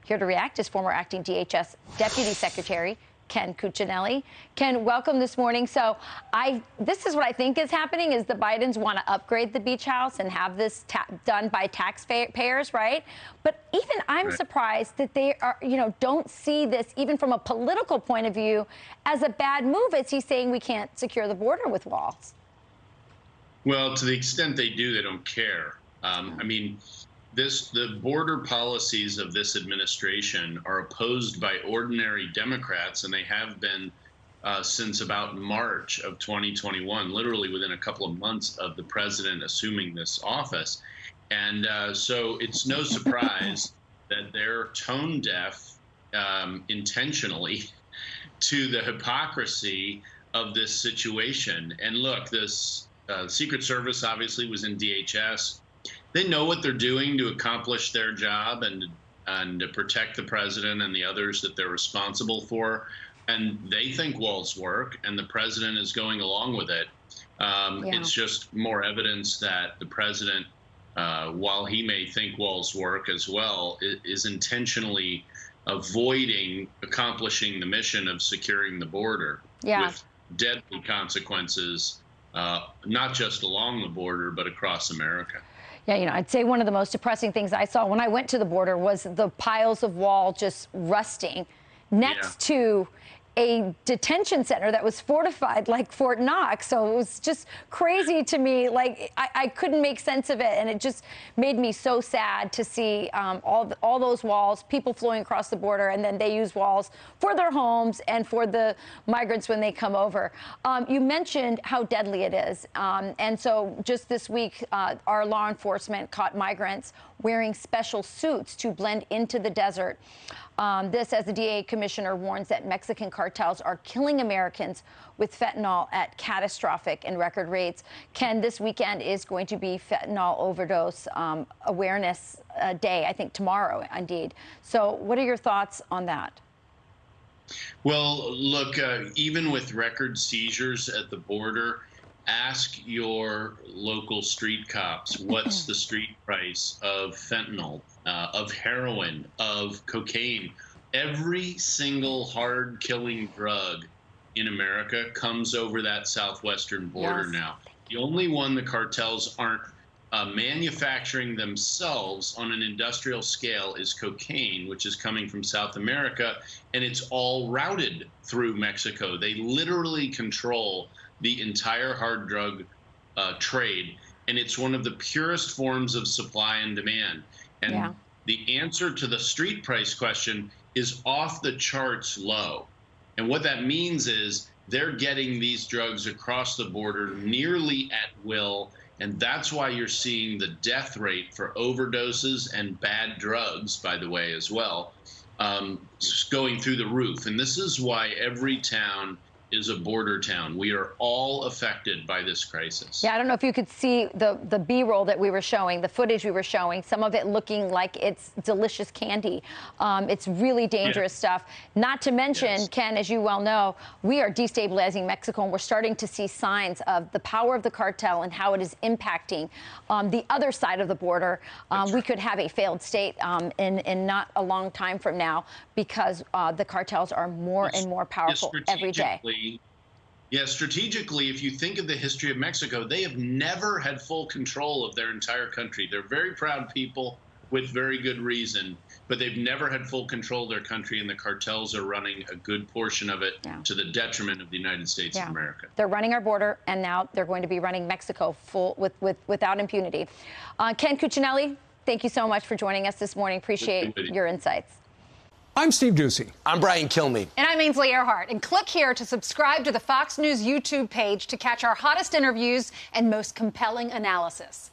Here to react is former acting DHS Deputy Secretary Ken Cuccinelli. Ken, welcome this morning. So this is what I think is happening is the Bidens want to upgrade the beach house and have this done by taxpayers, right? But even I'm surprised that they are, don't see this even from a political point of view as a bad move, as he's saying we can't secure the border with walls. Well, to the extent they do, they don't care. I mean, the border policies of this administration are opposed by ordinary Democrats, and they have been since about March of 2021, literally within a couple of months of the president assuming this office. And so it's no surprise that they're tone deaf intentionally to the hypocrisy of this situation. And look, this Secret Service obviously was in DHS. They know what they're doing to accomplish their job and to protect the president and the others that they're responsible for. And they think walls work, and the president is going along with it. It's just more evidence that the president, while he may think walls work as well, is intentionally avoiding accomplishing the mission of securing the border with deadly consequences, not just along the border, but across America. Yeah, I'd say one of the most depressing things I saw when I went to the border was the piles of wall just rusting next to a detention center that was fortified like Fort Knox. So it was just crazy to me. Like, I couldn't make sense of it. And it just made me so sad to see all those walls, people flowing across the border, and then they use walls for their homes and for the migrants when they come over. You mentioned how deadly it is. And so just this week, our law enforcement caught migrants wearing special suits to blend into the desert. This, as the DEA commissioner warns that Mexican cartels are killing Americans with fentanyl at catastrophic and record rates. Ken, this weekend is going to be fentanyl overdose awareness day, I think tomorrow, indeed. So what are your thoughts on that? Well, look, even with record seizures at the border, ask your local street cops, what's the street price of fentanyl, of heroin, of cocaine? Every single hard-killing drug in America comes over that southwestern border now. The only one the cartels aren't manufacturing themselves on an industrial scale is cocaine, which is coming from South America, and it's all routed through Mexico. They literally control the entire hard drug trade, and it's one of the purest forms of supply and demand. And the answer to the street price question is off the charts low. And what that means is they're getting these drugs across the border nearly at will, and that's why you're seeing the death rate for overdoses and bad drugs, by the way, as well, going through the roof. And this is why every town is a border town. We are all affected by this crisis. Yeah, I don't know if you could see the B-roll that we were showing, the footage we were showing, some of it looking like it's delicious candy. It's really dangerous stuff. Not to mention, Ken, as you well know, we are destabilizing Mexico, and we're starting to see signs of the power of the cartel and how it is impacting the other side of the border. We could have a failed state in not a long time from now because the cartels are more and more powerful every day. Yeah, strategically, if you think of the history of Mexico, they have never had full control of their entire country. They're very proud people with very good reason, but they've never had full control of their country, and the cartels are running a good portion of it to the detriment of the United States of America. They're running our border, and now they're going to be running Mexico without impunity. Ken Cuccinelli, thank you so much for joining us this morning. Appreciate your insights. I'm Steve Doocy. I'm Brian Kilmeade. And I'm Ainsley Earhart. And click here to subscribe to the Fox News YouTube page to catch our hottest interviews and most compelling analysis.